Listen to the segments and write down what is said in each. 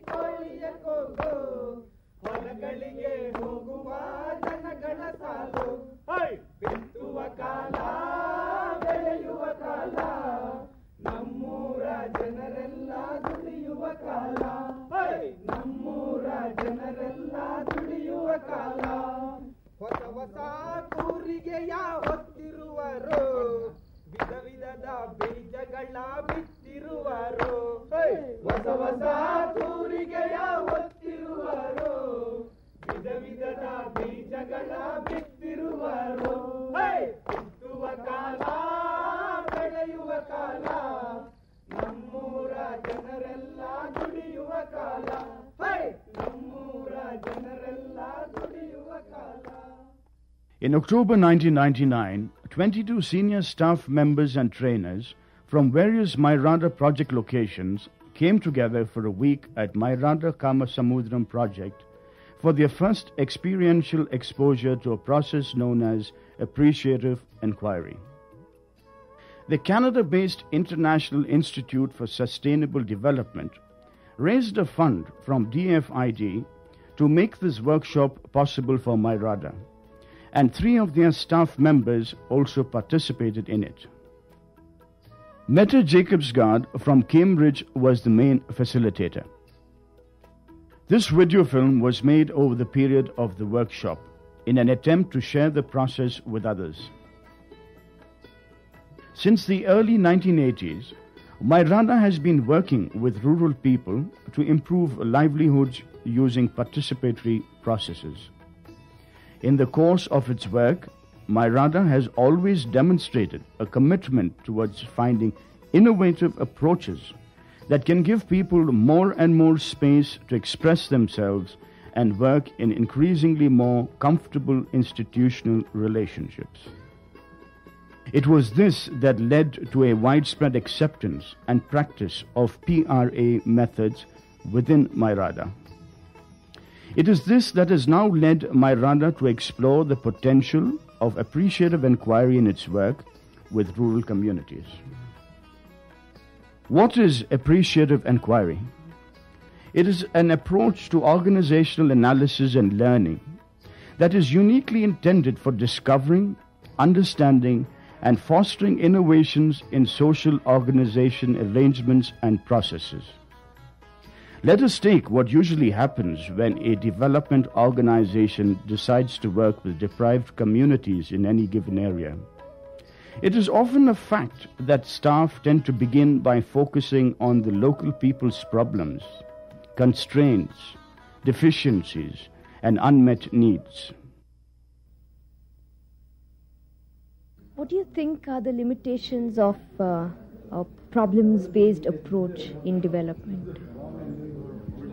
ಕೋಳಿಯ ಕೂಗು ಹೊಲಗಳಿಗೆ ಹೋಗುವ ಜನಗಳ ಸಾಲು ಬಿತ್ತುವ ಕಾಲ ಬೆಳೆಯುವ ಕಾಲ ನಮ್ಮೂರ ಜನರೆಲ್ಲ ದುಡಿಯುವ ಕಾಲ ನಮ್ಮೂರ ಜನರೆಲ್ಲ ದುಡಿಯುವ ಕಾಲ ಹೊಸ ಹೊಸ ಕೂರಿಗೆಯ ಹೊತ್ತಿರುವರು ವಿಧ ವಿಧದ ಬೀಜಗಳ ಬಿತ್ತಿರುವರು ಹೊಸ ಹೊಸ ಕೂರಿಗೆಯ ಹೊತ್ತಿರುವರು ವಿಧ ವಿಧದ ಬೀಜಗಳ ಬಿತ್ತಿರುವರು ಬಿತ್ತುವ ಕಾಲ ಬೆಳೆಯುವ ಕಾಲ ನಮ್ಮೂರ ಜನರೆಲ್ಲ ದುಡಿಯುವ ಕಾಲ ನಮ್ಮೂರ ಜನರೆಲ್ಲ ದುಡಿಯುವ ಕಾಲ. In October 1999, 22 senior staff members and trainers from various Mairada project locations came together for a week at Mairada Kamasamudram project for their first experiential exposure to a process known as Appreciative Inquiry. The Canada-based International Institute for Sustainable Development raised a fund from DFID to make this workshop possible for Mairada, and 3 of their staff members also participated in it. Mette Jacobsgaard from Cambridge was the main facilitator. This video film was made over the period of the workshop in an attempt to share the process with others. Since the early 1980s, Mairada has been working with rural people to improve livelihoods using participatory processes. In the course of its work, Mairada has always demonstrated a commitment towards finding innovative approaches that can give people more and more space to express themselves and work in increasingly more comfortable institutional relationships. It was this that led to a widespread acceptance and practice of PRA methods within Mairada. It is this that has now led Mairada to explore the potential of appreciative inquiry in its work with rural communities. What is appreciative inquiry? It is an approach to organizational analysis and learning that is uniquely intended for discovering, understanding, and fostering innovations in social organization arrangements and processes. Let us take what usually happens when a development organization decides to work with deprived communities in any given area. It is often a fact that staff tend to begin by focusing on the local people's problems, constraints, deficiencies, and unmet needs. What do you think are the limitations of a problems-based approach in development?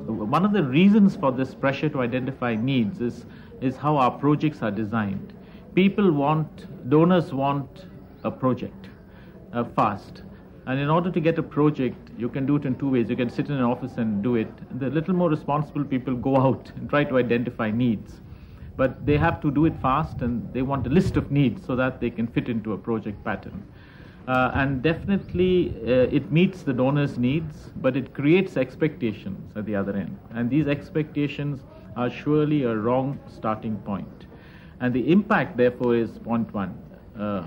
One of the reasons for this pressure to identify needs is how our projects are designed. Donors want a project fast. And in order to get a project, you can do it in 2 ways. You can sit in an office and do it. The little more responsible people go out and try to identify needs. But they have to do it fast, and they want a list of needs so that they can fit into a project pattern. And definitely it meets the donor's needs, but it creates expectations at the other end. And these expectations are surely a wrong starting point. And the impact, therefore, is point 1.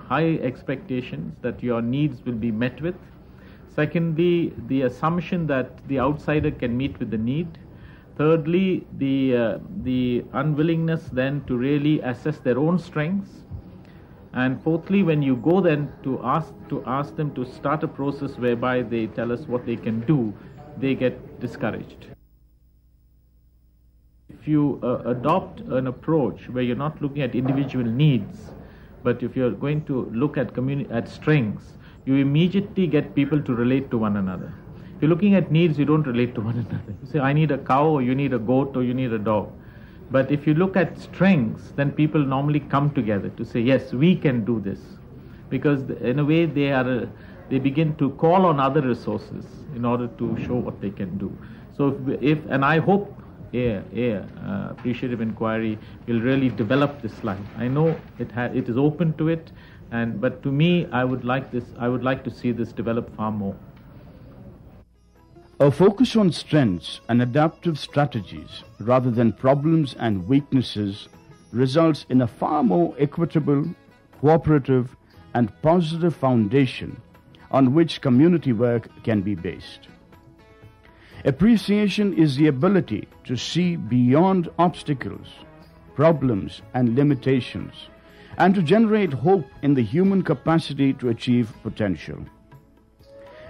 High expectations that your needs will be met with. Secondly, the assumption that the outsider can meet with the need. Thirdly, the unwillingness then to really assess their own strengths. And fourthly, when you go then to ask them to start a process whereby they tell us what they can do, they get discouraged. If you adopt an approach where you're not looking at individual needs, but if you're going to look at strengths, you immediately get people to relate to one another. If you're looking at needs, you don't relate to one another. You say, I need a cow, or you need a goat, or you need a dog. But if you look at strengths, then people normally come together to say, yes, we can do this. Because in a way, they begin to call on other resources in order to show what they can do. So and I hope appreciative inquiry will really develop this line. I know it is open to it, but to me, I would like to see this develop far more. A focus on strengths and adaptive strategies rather than problems and weaknesses results in a far more equitable, cooperative, and positive foundation on which community work can be based. Appreciation is the ability to see beyond obstacles, problems, and limitations, and to generate hope in the human capacity to achieve potential.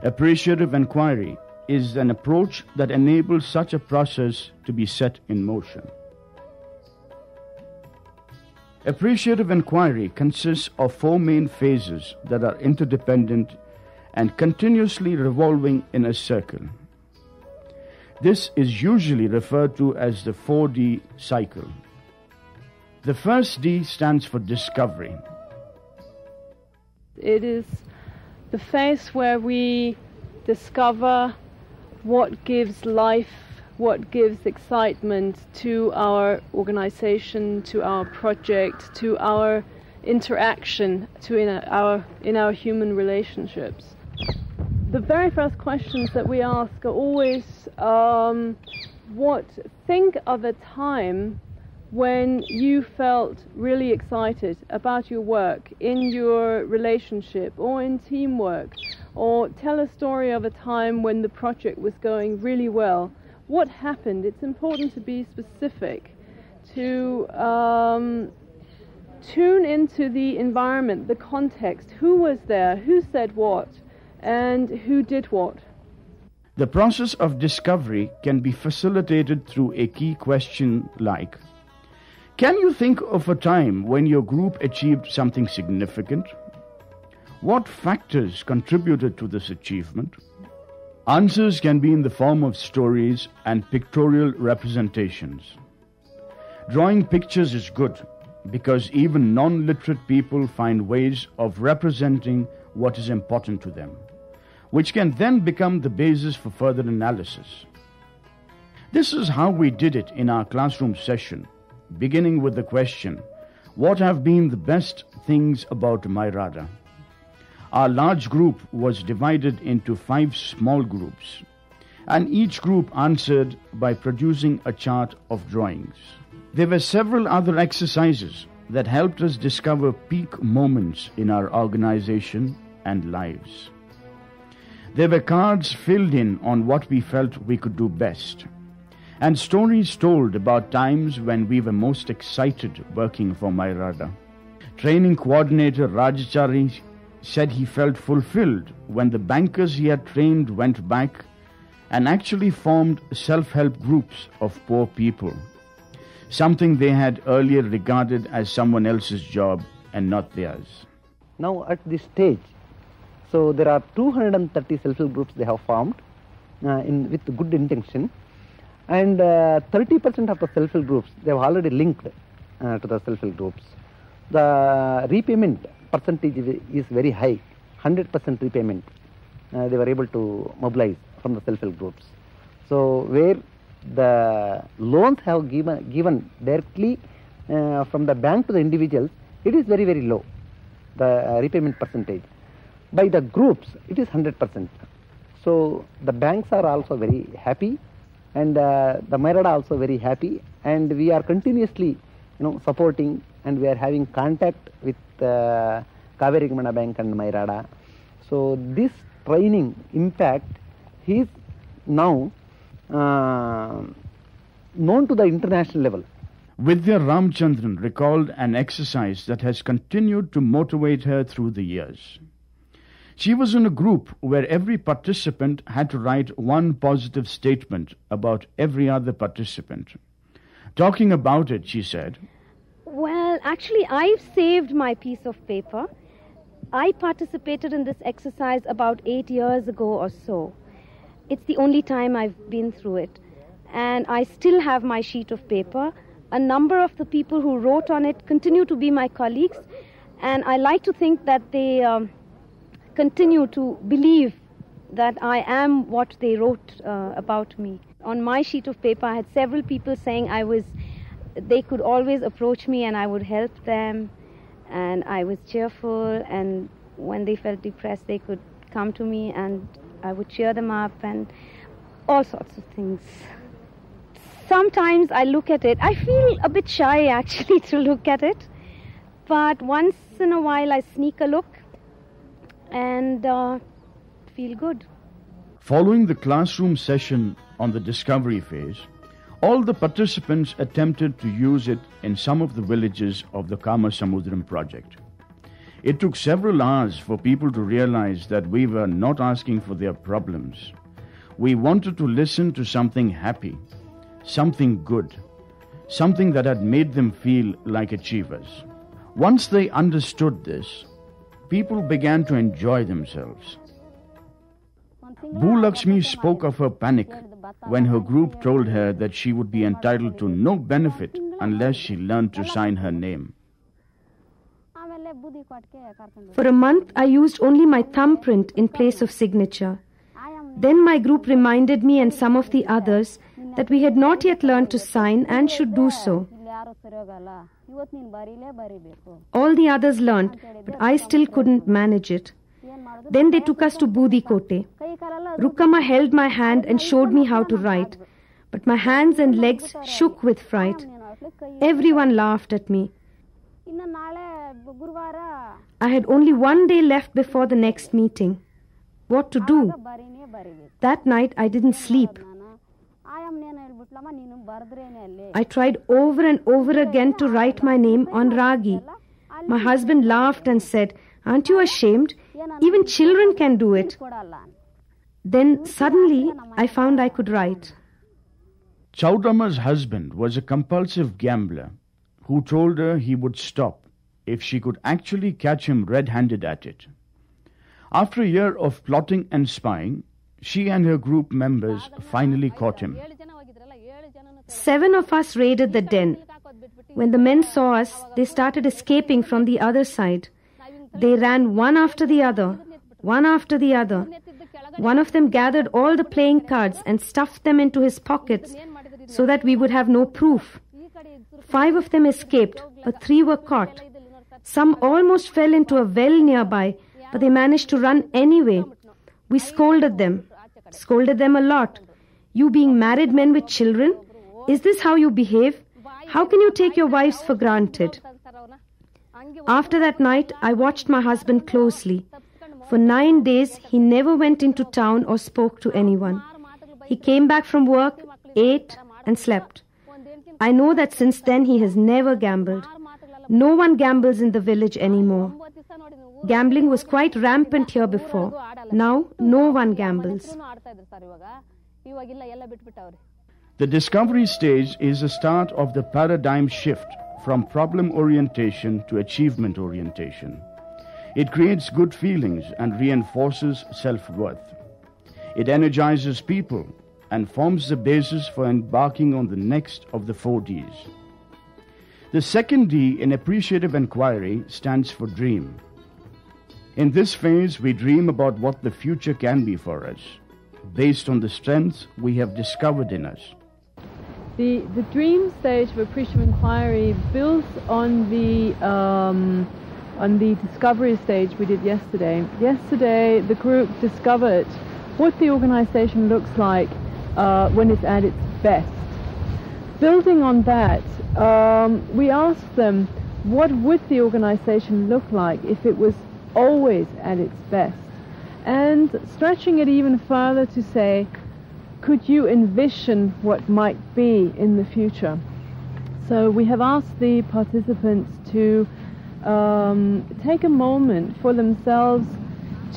Appreciative inquiry is an approach that enables such a process to be set in motion. Appreciative inquiry consists of 4 main phases that are interdependent and continuously revolving in a circle. This is usually referred to as the 4D cycle. The first D stands for discovery. It is the phase where we discover what gives life, what gives excitement to our organization, to our project, to our interaction, in our human relationships. The very first questions that we ask are always, think of a time when you felt really excited about your work, in your relationship, or in teamwork, or tell a story of a time when the project was going really well. What happened? It's important to be specific, to tune into the environment, the context. Who was there? Who said what? And who did what? The process of discovery can be facilitated through a key question like, can you think of a time when your group achieved something significant? What factors contributed to this achievement? Answers can be in the form of stories and pictorial representations. Drawing pictures is good because even non-literate people find ways of representing what is important to them, which can then become the basis for further analysis. This is how we did it in our classroom session, beginning with the question, what have been the best things about Mairada? Our large group was divided into 5 small groups, and each group answered by producing a chart of drawings. There were several other exercises that helped us discover peak moments in our organization and lives. There were cards filled in on what we felt we could do best, and stories told about times when we were most excited working for Mairada. Training coordinator Rajachari said he felt fulfilled when the bankers he had trained went back and actually formed self-help groups of poor people, something they had earlier regarded as someone else's job and not theirs. Now at this stage, so there are 230 self-help groups they have formed with good intention, and 30% of the self-help groups they have already linked to the self-help groups. The repayment percentage is very high, 100% repayment they were able to mobilize from the self-help groups. So where the loans have given directly from the bank to the individuals, it is very, very low, the repayment percentage. By the groups, it is 100%. So the banks are also very happy, and the Mairada also very happy, and we are continuously supporting, and we are having contact with Kaveri Gramana Bank and Mairada. So this training impact is now known to the international level. Vidya Ramchandran recalled an exercise that has continued to motivate her through the years. She was in a group where every participant had to write one positive statement about every other participant. Talking about it, she said, Well, actually, I've saved my piece of paper. I participated in this exercise about 8 years ago or so. It's the only time I've been through it. And I still have my sheet of paper. A number of the people who wrote on it continue to be my colleagues. And I like to think that they continue to believe that I am what they wrote about me. On my sheet of paper, I had several people saying they could always approach me and I would help them, and I was cheerful, and when they felt depressed, they could come to me and I would cheer them up. And All sorts of things. Sometimes I look at it. I feel a bit shy, actually, to look at it. But once in a while, I sneak a look and feel good. Following the classroom session on the discovery phase, all the participants attempted to use it in some of the villages of the Kamasamudram project. It took several hours for people to realize that we were not asking for their problems. We wanted to listen to something happy, something good, something that had made them feel like achievers. Once they understood this, people began to enjoy themselves. Bhulakshmi spoke of her panic when her group told her that she would be entitled to no benefit unless she learned to sign her name. For a month, I used only my thumbprint in place of signature. Then my group reminded me and some of the others that we had not yet learned to sign and should do so. All the others learned, but I still couldn't manage it. Then they took us to Budikote. Rukkama held my hand and showed me how to write, but my hands and legs shook with fright. Everyone laughed at me. I had only one day left before the next meeting. What to do? That night I didn't sleep. I tried over and over again to write my name on Ragi. My husband laughed and said, "Aren't you ashamed? Even children can do it." Then suddenly I found I could write. Chaudama's husband was a compulsive gambler who told her he would stop if she could actually catch him red-handed at it. After a year of plotting and spying, she and her group members finally caught him. 7 of us raided the den. When the men saw us, they started escaping from the other side. They ran one after the other, one after the other. One of them gathered all the playing cards and stuffed them into his pockets so that we would have no proof. 5 of them escaped, but 3 were caught. Some almost fell into a well nearby, but they managed to run anyway. We scolded them a lot. You being married men with children, is this how you behave? How can you take your wives for granted? After that night, I watched my husband closely. For 9 days, he never went into town or spoke to anyone. He came back from work, ate, and slept. I know that since then he has never gambled. No one gambles in the village anymore. Gambling was quite rampant here before. Now, no one gambles. The discovery stage is the start of the paradigm shift from problem orientation to achievement orientation. It creates good feelings and reinforces self-worth. It energizes people and forms the basis for embarking on the next of the 4 Ds. The second D in appreciative inquiry stands for dream. In this phase, we dream about what the future can be for us, based on the strengths we have discovered in us. The dream stage of appreciative inquiry builds on the discovery stage we did yesterday. Yesterday, the group discovered what the organization looks like when it's at its best. Building on that, we asked them, what would the organization look like if it was always at its best? And stretching it even further to say, could you envision what might be in the future? So we have asked the participants to take a moment for themselves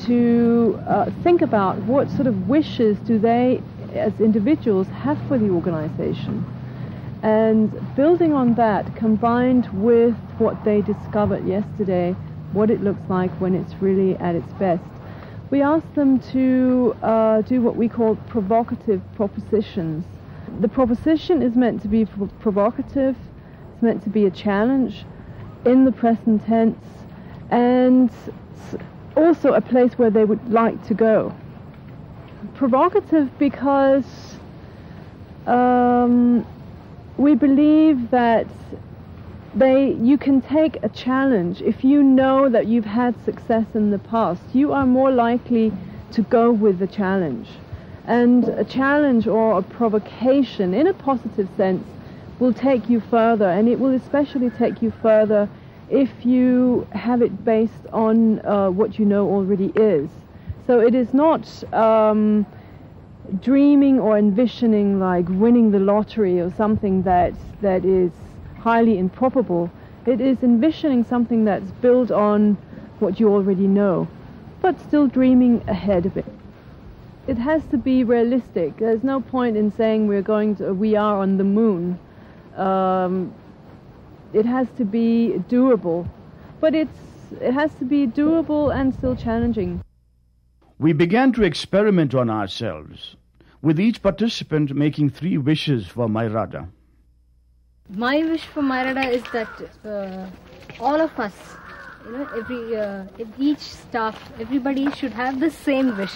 to think about what sort of wishes do they as individuals have for the organization. And building on that, combined with what they discovered yesterday, what it looks like when it's really at its best, we asked them to do what we call provocative propositions. The proposition is meant to be provocative, it's meant to be a challenge in the present tense, and also a place where they would like to go. Provocative because we believe that you can take a challenge. If you know that you've had success in the past, you are more likely to go with the challenge. And a challenge or a provocation, in a positive sense, will take you further, and it will especially take you further if you have it based on what you know already is. So it is not dreaming or envisioning like winning the lottery or something that is highly improbable. It is envisioning something that's built on what you already know, but still dreaming ahead of it. It has to be realistic. There's no point in saying we are on the moon. It has to be doable, but it has to be doable and still challenging. We began to experiment on ourselves, with each participant making 3 wishes for Mayurada. My wish for Mayurada is that all of us, each staff, everybody should have the same wish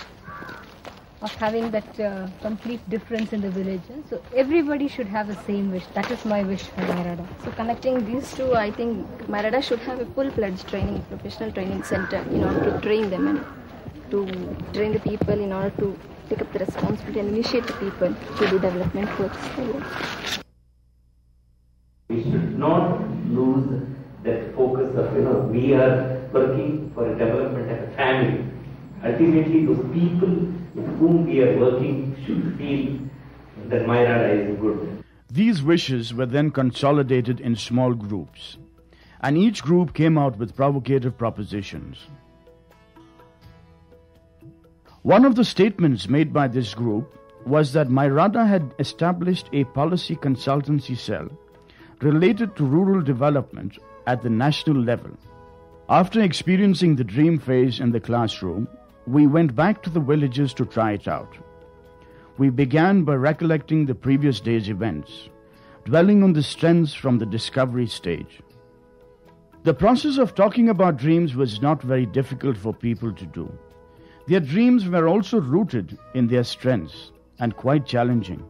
of having that complete difference in the village. So everybody should have the same wish. That is my wish for Mayurada. So connecting these two, I think Mayurada should have a full-fledged training, professional training center in order to train them and to train the people in order to take up the responsibility and initiate the people to do development works. We should not lose that focus of, we are working for a development as a family. Ultimately, those people with whom we are working should feel that Mayurada is good. These wishes were then consolidated in small groups, and each group came out with provocative propositions. One of the statements made by this group was that Mayurada had established a policy consultancy cell related to rural development at the national level. After experiencing the dream phase in the classroom, we went back to the villages to try it out. We began by recollecting the previous day's events, dwelling on the strengths from the discovery stage. The process of talking about dreams was not very difficult for people to do. Their dreams were also rooted in their strengths and quite challenging.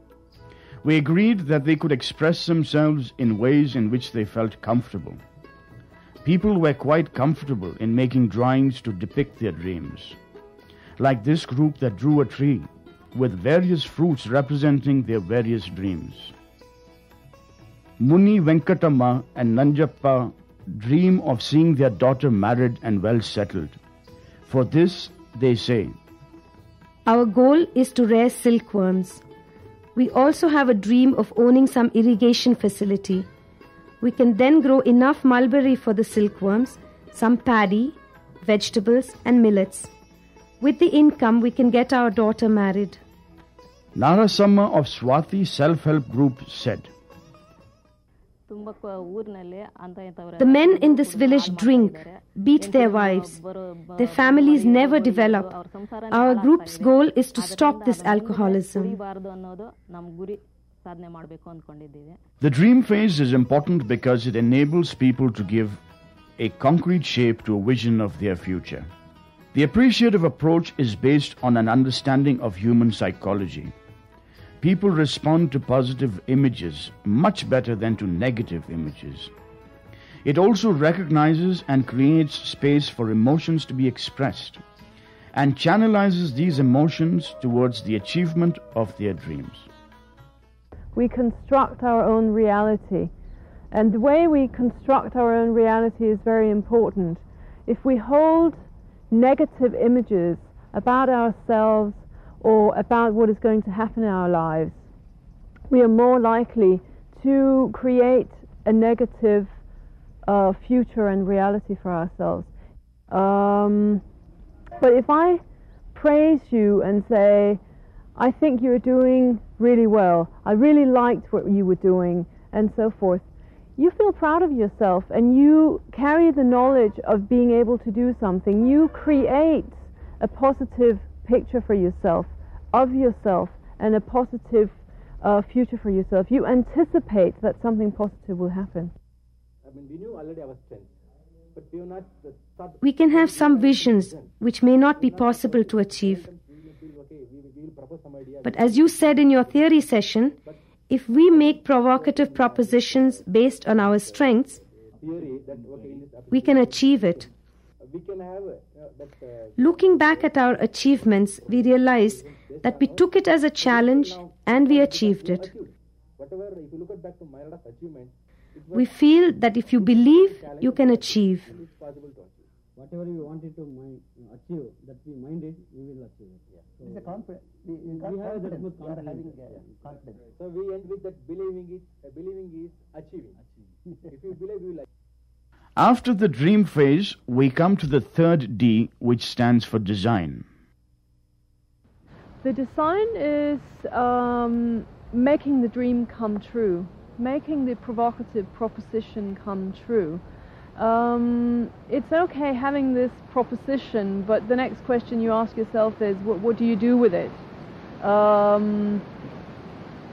We agreed that they could express themselves in ways in which they felt comfortable. People were quite comfortable in making drawings to depict their dreams, like this group that drew a tree with various fruits representing their various dreams. Muni Venkatamma and Nanjappa dream of seeing their daughter married and well settled. For this, they say, Our goal is to rear silkworms. We also have a dream of owning some irrigation facility. We can then grow enough mulberry for the silkworms, some paddy, vegetables and millets. With the income, we can get our daughter married. Narasamma of Swati Self-Help Group said, The men in this village drink, beat their wives. Their families never develop. Our group's goal is to stop this alcoholism. The dream phase is important because it enables people to give a concrete shape to a vision of their future. The appreciative approach is based on an understanding of human psychology. People respond to positive images much better than to negative images. It also recognizes and creates space for emotions to be expressed and channelizes these emotions towards the achievement of their dreams. We construct our own reality, and the way we construct our own reality is very important. If we hold negative images about ourselves or about what is going to happen in our lives, we are more likely to create a negative future and reality for ourselves. But if I praise you and say, I think you're doing really well, I really liked what you were doing, and so forth, you feel proud of yourself and you carry the knowledge of being able to do something. You create a positive picture for yourself, of yourself, and a positive future for yourself. You anticipate that something positive will happen. We knew already our strength, but we have not thought. We can have some visions which may not be possible to achieve. But as you said in your theory session, if we make provocative propositions based on our strengths, we can achieve it. we can have that. Looking back at our achievements, we realize that we took it as a challenge and we achieved it. Whatever, if you look back to Mayarada's achievement, We feel that if you believe, you can achieve. it's possible to achieve. Whatever we wanted to achieve, that we mind it, we will achieve it. Yeah. It's a confidence. We have that much We are confidence. having confidence. So we end with that believing is achieving. If you believe, you will achieve. After the dream phase, we come to the third D, which stands for design. The design is making the dream come true, making the provocative proposition come true. It's okay having this proposition, but the next question you ask yourself is, what do you do with it? And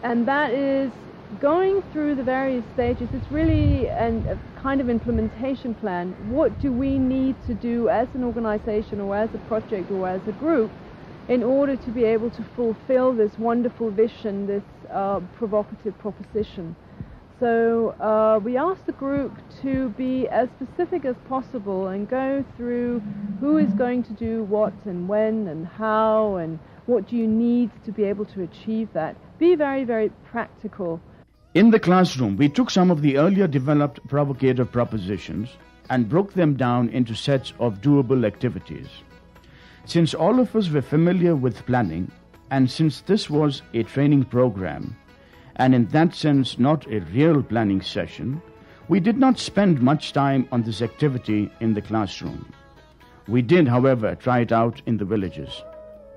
that is going through the various stages. It's really a kind of implementation plan. What do we need to do as an organization or as a project or as a group in order to be able to fulfill this wonderful vision, this provocative proposition? So we asked the group to be as specific as possible and go through who is going to do what and when and how and what do you need to be able to achieve that. Be very, very practical. In the classroom, we took some of the earlier developed provocative propositions and broke them down into sets of doable activities. Since all of us were familiar with planning, and since this was a training program, and in that sense not a real planning session, we did not spend much time on this activity in the classroom. We did, however, try it out in the villages.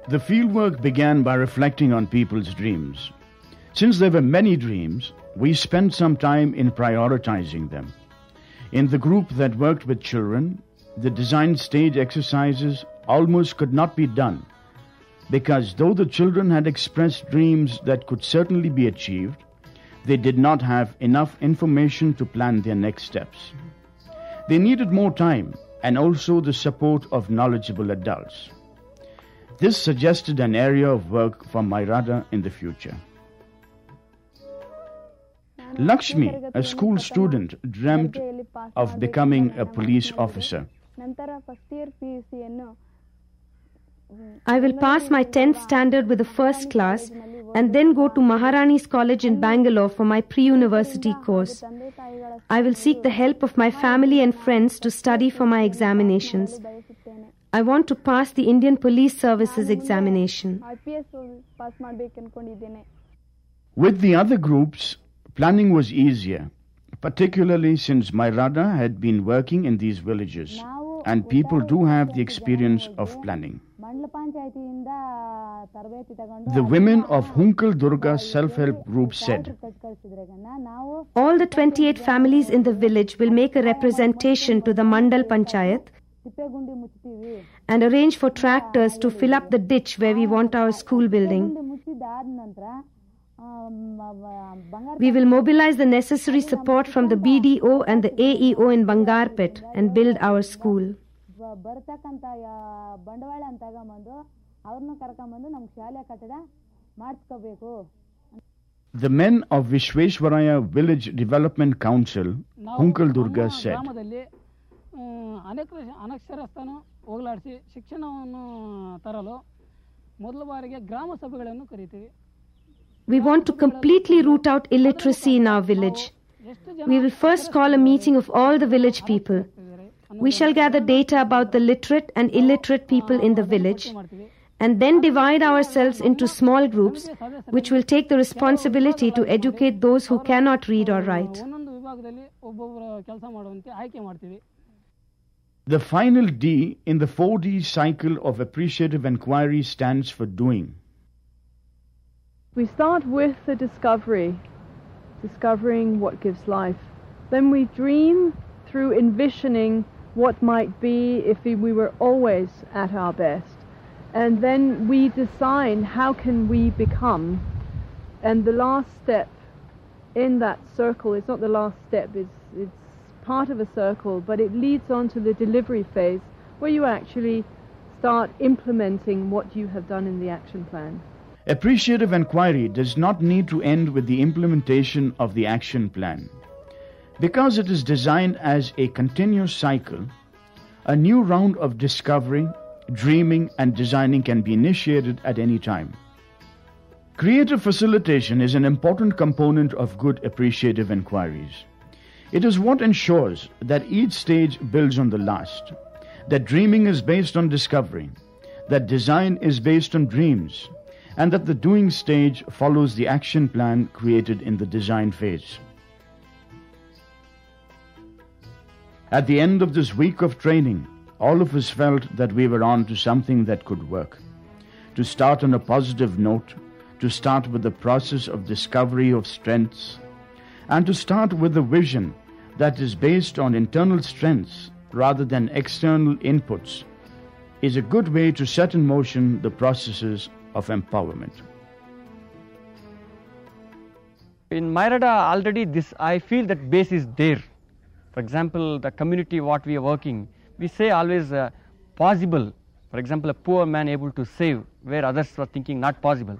The fieldwork began by reflecting on people's dreams. Since there were many dreams, we spent some time in prioritizing them. In the group that worked with children, the design stage exercises almost could not be done, because though the children had expressed dreams that could certainly be achieved, they did not have enough information to plan their next steps. They needed more time and also the support of knowledgeable adults. This suggested an area of work for Mayarada in the future. Lakshmi, a school student, dreamt of becoming a police officer. I will pass my 10th standard with the first class and then go to Maharani's College in Bangalore for my pre-university course. I will seek the help of my family and friends to study for my examinations. I want to pass the Indian Police Services examination. With the other groups, planning was easier, particularly since Mayarada had been working in these villages, and people do have the experience of planning. The women of Hunkal Durga self-help group said, all the 28 families in the village will make a representation to the Mandal Panchayat and arrange for tractors to fill up the ditch where we want our school building. We will mobilize the necessary support from the BDO and the AEO in Bangarpet and build our school. The men of Vishweshwaraya Village Development Council, Hunkal Durga, said, ಅನಕ್ಷರಸ್ಥನು ಹೋಗಲಾಡಿಸಿ ಶಿಕ್ಷಣವನ್ನು ತರಲು ಮೊದಲ ಬಾರಿಗೆ ಗ್ರಾಮ ಸಭೆಗಳನ್ನು ಕರೀತೀವಿ. We want to completely root out illiteracy in our village. We will first call a meeting of all the village people. We shall gather data about the literate and illiterate people in the village and then divide ourselves into small groups which will take the responsibility to educate those who cannot read or write. The final D in the 4D cycle of appreciative inquiry stands for doing. We start with the discovering what gives life. Then we dream through envisioning what might be if we were always at our best. And then we decide how can we become. And the last step in that circle, it's not the last step, it's part of a circle, but it leads on to the delivery phase where you actually start implementing what you have done in the action plan. Appreciative inquiry does not need to end with the implementation of the action plan. Because it is designed as a continuous cycle, A new round of discovery, dreaming, and designing can be initiated at any time. Creative facilitation is an important component of good appreciative inquiries. It is what ensures that each stage builds on the last, that dreaming is based on discovery, that design is based on dreams, and that the doing stage follows the action plan created in the design phase. At the end of this week of training, all of us felt that we were on to something that could work. To start on a positive note, to start with the process of discovery of strengths, and to start with a vision that is based on internal strengths rather than external inputs, is a good way to set in motion the processes of empowerment. In MyRADA already I feel that base is there. For example, the community what we are working, we say always possible. For example, a poor man able to save where others were thinking not possible.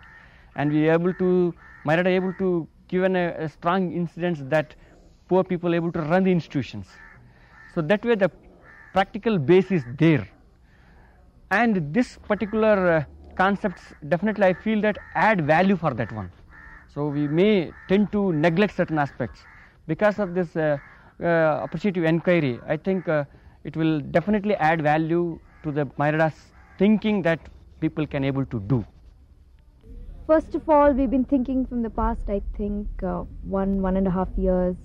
And we are able to, MyRADA able to give a strong incidence that poor people are able to run the institutions. So that way the practical base is there. And this particular concepts definitely I feel that add value for that one. So we may tend to neglect certain aspects. Because of this appreciative inquiry, I think it will definitely add value to the MyRADA's thinking that people can able to do. First of all, we've been thinking from the past, I think, 1.5 years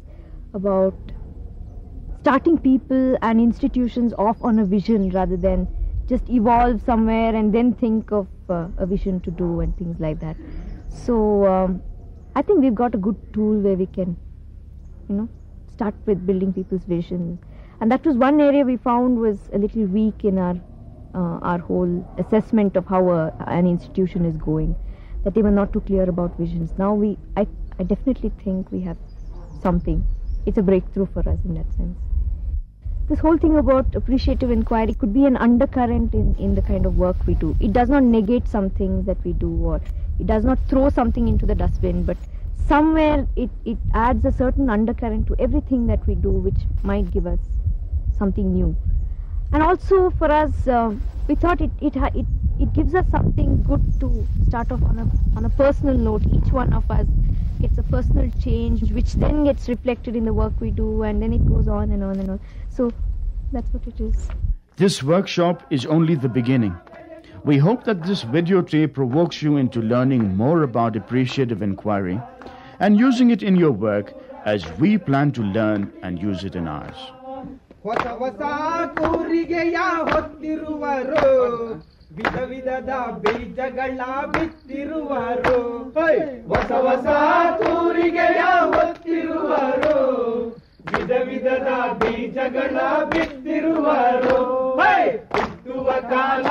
about starting people and institutions off on a vision rather than just evolve somewhere and then think of a vision to do and things like that. So I think we've got a good tool where we can, start with building people's visions. And that was one area we found was a little weak in our whole assessment of how an institution is going, that they were not too clear about visions. Now I definitely think we have something. It's a breakthrough for us in that sense. This whole thing about appreciative inquiry could be an undercurrent in the kind of work we do. It does not negate some things that we do, or it does not throw something into the dustbin, but somewhere it adds a certain undercurrent to everything that we do, which might give us something new. And also for us, we thought it gives us something good to start off on a personal note. Each one of us gets a personal change, which then gets reflected in the work we do, and then it goes on and on and on. So that's what it is. This workshop is only the beginning. We hope that this videotape provokes you into learning more about appreciative inquiry and using it in your work as we plan to learn and use it in ours. ಹೊಸ ಹೊಸ ಕೂರಿಗೆಯ ಹೊತ್ತಿರುವರು, ವಿಧ ವಿಧದ ಬೀಜಗಳ ಬಿತ್ತಿರುವರು. ಹೊಸ ಹೊಸ ಕೂರಿಗೆಯ ಹೊತ್ತಿರುವರು, ವಿಧ ವಿಧದ ಬೀಜಗಳ ಬಿತ್ತಿರುವರು. ಬಿತ್ತುವ ಕಾಲ